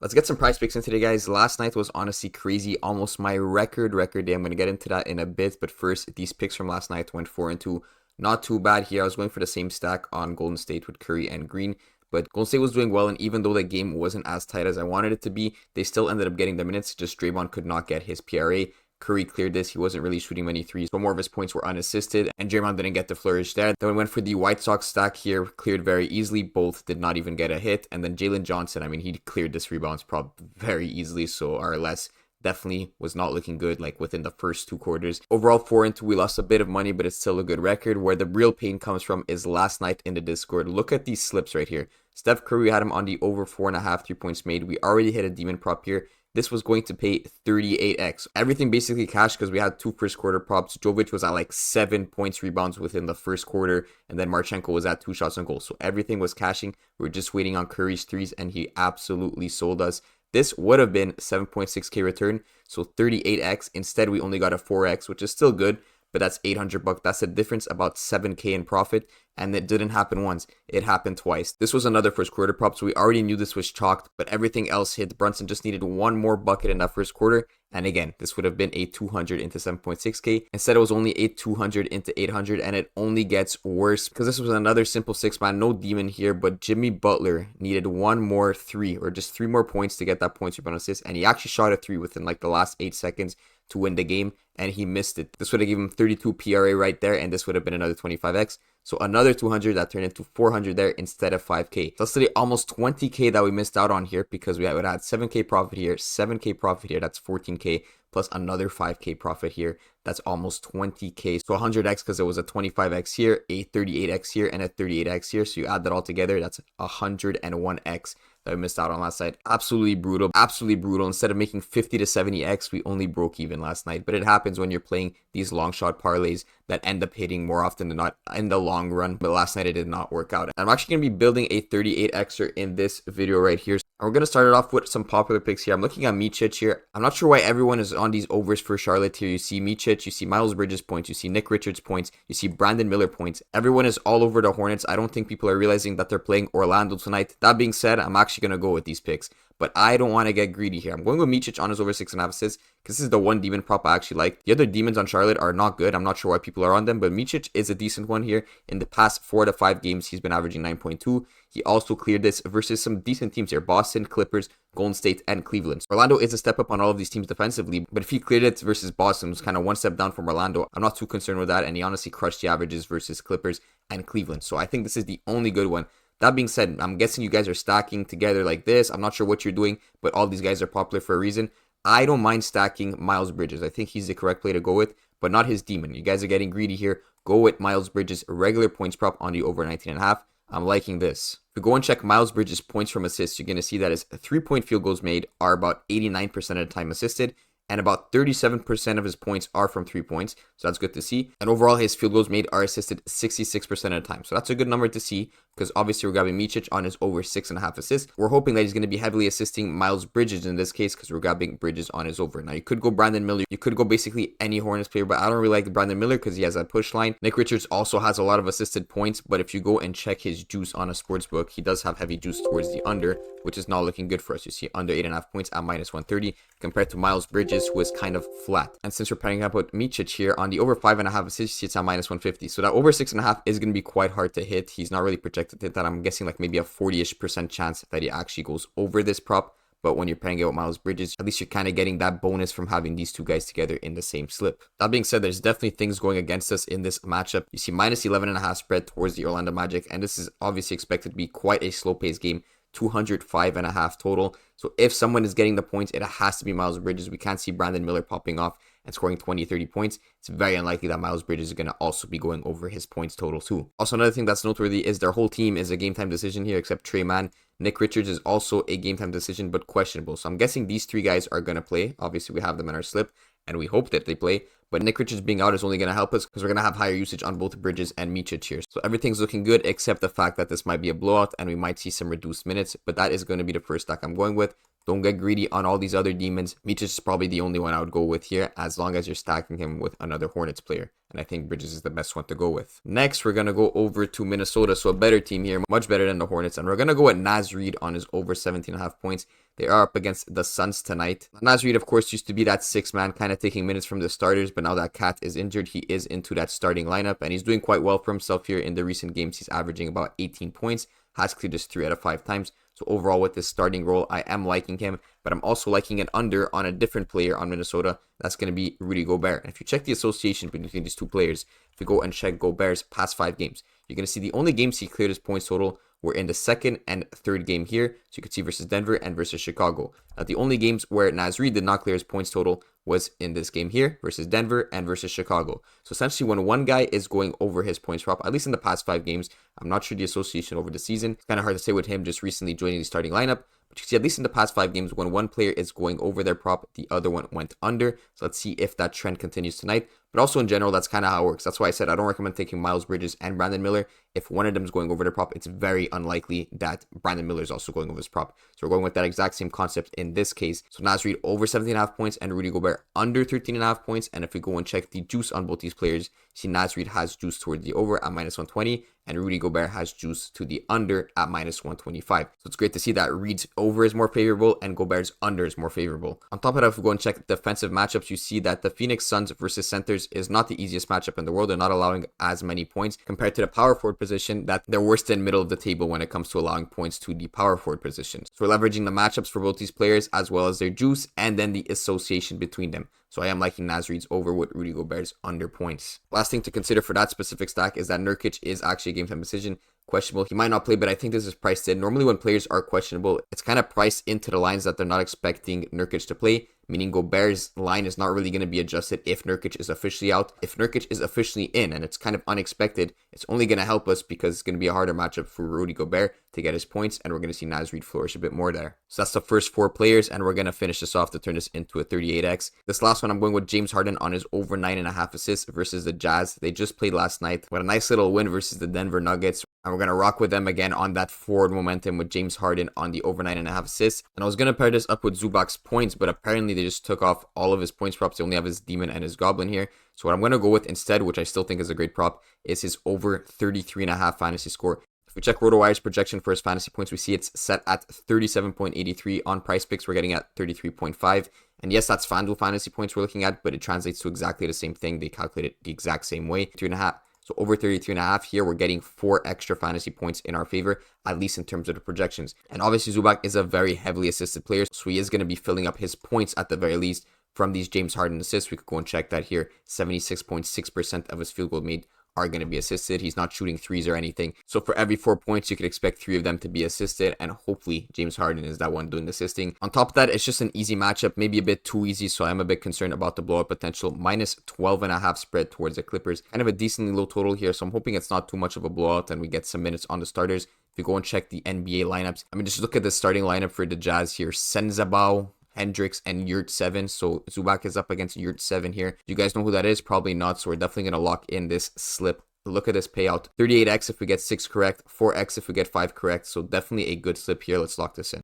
Let's get some prize picks in today, guys. Last night was honestly crazy. Almost my record day. I'm going to get into that in a bit. But first, these picks from last night went 4-2. Not too bad here. I was going for the same stack on Golden State with Curry and Green. But Golden State was doing well, and even though the game wasn't as tight as I wanted it to be, they still ended up getting the minutes. Just Draymond could not get his PRA. Curry cleared this. He wasn't really shooting many threes, but more of his points were unassisted, and Draymond didn't get to flourish there. Then we went for the White Sox stack here, cleared very easily. Both did not even get a hit. And then Jalen Johnson, he cleared this rebounds prop very easily, so RLS definitely was not looking good like within the first two quarters. Overall 4-2, we lost a bit of money, but it's still a good record. Where the real pain comes from is last night in the Discord. Look at these slips right here. Steph Curry had him on the over 4.5 3 points made. We already hit a demon prop here. This was going to pay 38x. Everything basically cashed because we had two first quarter props. Jovic was at like 7 points rebounds within the first quarter, and then Marchenko was at 2 shots on goal. So everything was cashing. We were just waiting on Curry's threes, and he absolutely sold us. This would have been 7.6k return, so 38x. Instead, we only got a 4x, which is still good, but that's $800. That's a difference about 7k in profit, and it didn't happen once. It happened twice. This was another first quarter prop, so we already knew this was chalked, but everything else hit. Brunson just needed one more bucket in that first quarter, and again, this would have been a 200 into 7.6k. Instead, it was only a 200 into 800, and it only gets worse because this was another simple 6-man, no demon here, but Jimmy Butler needed one more 3 or just 3 more points to get that points rebound assist, and he actually shot a 3 within like the last 8 seconds to win the game, and he missed it. This would have given him 32 PRA right there, and this would have been another 25x. So another 200 that turned into 400 there instead of 5k. So that's literally almost 20k that we missed out on here because we would have had 7k profit here, 7k profit here, that's 14k, plus another 5k profit here. That's almost 20k. So 100x because it was a 25x here, a 38x here, and a 38x here. So you add that all together, that's 101x that we missed out on last night. Absolutely brutal. Absolutely brutal. Instead of making 50 to 70x, we only broke even last night. But it happens when you're playing these long shot parlays that end up hitting more often than not in the long run. But last night it did not work out. I'm actually going to be building a 38xer in this video right here. And we're going to start it off with some popular picks here. I'm looking at Micic here. I'm not sure why everyone is on these overs for Charlotte here. You see Micic, you see Miles Bridges points, you see Nick Richards points, you see Brandon Miller points. Everyone is all over the Hornets. I don't think people are realizing that they're playing Orlando tonight. That being said, I'm actually going to go with these picks. But I don't want to get greedy here. I'm going with Micic on his over 6.5 assists because this is the one demon prop I actually like. The other demons on Charlotte are not good. I'm not sure why people are on them, but Micic is a decent one here. In the past 4 to 5 games, he's been averaging 9.2. He also cleared this versus some decent teams here. Boston, Clippers, Golden State, and Cleveland. Orlando is a step up on all of these teams defensively, but if he cleared it versus Boston, it was kind of one step down from Orlando. I'm not too concerned with that, and he honestly crushed the averages versus Clippers and Cleveland. So I think this is the only good one. That being said, I'm guessing you guys are stacking together like this. I'm not sure what you're doing, but all these guys are popular for a reason. I don't mind stacking Miles Bridges. I think he's the correct play to go with, but not his demon. You guys are getting greedy here. Go with Miles Bridges, regular points prop on the over 19.5. I'm liking this. If you go and check Miles Bridges' points from assists, you're going to see that his 3-point field goals made are about 89% of the time assisted, and about 37% of his points are from 3 points. So that's good to see. And overall, his field goals made are assisted 66% of the time. So that's a good number to see because obviously we're grabbing Micic on his over 6.5 assists. We're hoping that he's going to be heavily assisting Miles Bridges in this case because we're grabbing Bridges on his over. Now, you could go Brandon Miller. You could go basically any Hornets player, but I don't really like Brandon Miller because he has that push line. Nick Richards also has a lot of assisted points, but if you go and check his juice on a sports book, he does have heavy juice towards the under, which is not looking good for us. You see under 8.5 points at minus 130 compared to Miles Bridges, who is kind of flat. And since we're pairing up with Micic here on the over 5.5 assists, it's at minus 150. So that over 6.5 is going to be quite hard to hit. He's not really projected to hit that. I'm guessing like maybe a 40-ish% chance that he actually goes over this prop. But when you're pairing it with Miles Bridges, at least you're kind of getting that bonus from having these two guys together in the same slip. That being said, there's definitely things going against us in this matchup. You see minus 11.5 spread towards the Orlando Magic, and this is obviously expected to be quite a slow-paced game. 205.5 total. So if someone is getting the points, it has to be Miles Bridges. We can't see Brandon Miller popping off and scoring 20-30 points. It's very unlikely that Miles Bridges is going to also be going over his points total too. Also, another thing that's noteworthy is their whole team is a game time decision here except Trey Mann. Nick Richards is also a game time decision but questionable. So I'm guessing these 3 guys are going to play. Obviously, we have them in our slip and we hope that they play. But Nick Richards being out is only going to help us because we're going to have higher usage on both Bridges and Micic here. So everything's looking good except the fact that this might be a blowout and we might see some reduced minutes. But that is going to be the first stack I'm going with. Don't get greedy on all these other demons. Miches is probably the only one I would go with here, as long as you're stacking him with another Hornets player. And I think Bridges is the best one to go with. Next, we're going to go over to Minnesota. So a better team here, much better than the Hornets. And we're going to go with Naz Reid on his over 17.5 points. They are up against the Suns tonight. Naz Reid, of course, used to be that sixth man, kind of taking minutes from the starters. But now that Cat is injured, he is into that starting lineup. And he's doing quite well for himself here in the recent games. He's averaging about 18 points. Has cleared this 3 out of 5 times. So overall, with this starting role, I am liking him. But I'm also liking an under on a different player on Minnesota. That's going to be Rudy Gobert. And if you check the association between these two players, if you go and check Gobert's past 5 games, you're going to see the only games he cleared his points total were in the second and third game here. So you can see versus Denver and versus Chicago. Now, the only games where Naz Reid did not clear his points total was in this game here versus Denver and versus Chicago. So essentially, when one guy is going over his points prop, at least in the past 5 games, I'm not sure the association over the season. It's kind of hard to say with him just recently joining the starting lineup. But you can see at least in the past 5 games, when one player is going over their prop, the other one went under. So let's see if that trend continues tonight. But also in general, that's kind of how it works. That's why I said I don't recommend taking Miles Bridges and Brandon Miller. If one of them is going over their prop, it's very unlikely that Brandon Miller is also going over his prop. So we're going with that exact same concept in this case. So Naz Reid over 17.5 points and Rudy Gobert under 13.5 points. And if we go and check the juice on both these players, see Naz Reid has juice towards the over at minus 120 and Rudy Gobert has juice to the under at minus 125. So it's great to see that Reid's over is more favorable and Gobert's under is more favorable. On top of that, if we go and check defensive matchups, you see that the Phoenix Suns versus centers is not the easiest matchup in the world. They're not allowing as many points compared to the power forward position, that they're worse than middle of the table when it comes to allowing points to the power forward position. So we're leveraging the matchups for both these players as well as their juice and then the association between them. So I am liking Naz Reid's over with Rudy Gobert's under points. Last thing to consider for that specific stack is that Nurkic is actually a game time decision. Questionable. He might not play, but I think this is priced in. Normally when players are questionable, it's kind of priced into the lines that they're not expecting Nurkic to play, meaning Gobert's line is not really going to be adjusted if Nurkic is officially out. If Nurkic is officially in and it's kind of unexpected, it's only going to help us because it's going to be a harder matchup for Rudy Gobert to get his points, and we're going to see Naz Reid flourish a bit more there. So that's the first 4 players, and we're going to finish this off to turn this into a 38x. This last one, I'm going with James Harden on his over 9.5 assists versus the Jazz. They just played last night with a nice little win versus the Denver Nuggets. And we're going to rock with them again on that forward momentum with James Harden on the over 9.5 assists. And I was going to pair this up with Zubac's points, but apparently they just took off all of his points props. They only have his Demon and his Goblin here. So what I'm going to go with instead, which I still think is a great prop, is his over 33.5 fantasy score. If we check RotoWire's projection for his fantasy points, we see it's set at 37.83 on PrizePicks. We're getting at 33.5. And yes, that's FanDuel fantasy points we're looking at, but it translates to exactly the same thing. They calculate it the exact same way, 3.5. So over 33.5 here, we're getting 4 extra fantasy points in our favor, at least in terms of the projections. And obviously Zubac is a very heavily assisted player, so he is going to be filling up his points at the very least from these James Harden assists. We could go and check that here. 76.6% of his field goal made are going to be assisted. He's not shooting threes or anything. So for every 4 points, you could expect 3 of them to be assisted. And hopefully James Harden is that one doing the assisting. On top of that, it's just an easy matchup, maybe a bit too easy. So I'm a bit concerned about the blowout potential. Minus 12.5 spread towards the Clippers. Kind of a decently low total here. So I'm hoping it's not too much of a blowout and we get some minutes on the starters. If you go and check the NBA lineups, I mean, just look at the starting lineup for the Jazz here. Sensabaugh, Hendricks, and Yurt7. So Zubac is up against Yurt7 here. You guys know who that is? Probably not. So we're definitely going to lock in this slip. Look at this payout. 38x if we get 6 correct, 4x if we get 5 correct. So definitely a good slip here. Let's lock this in.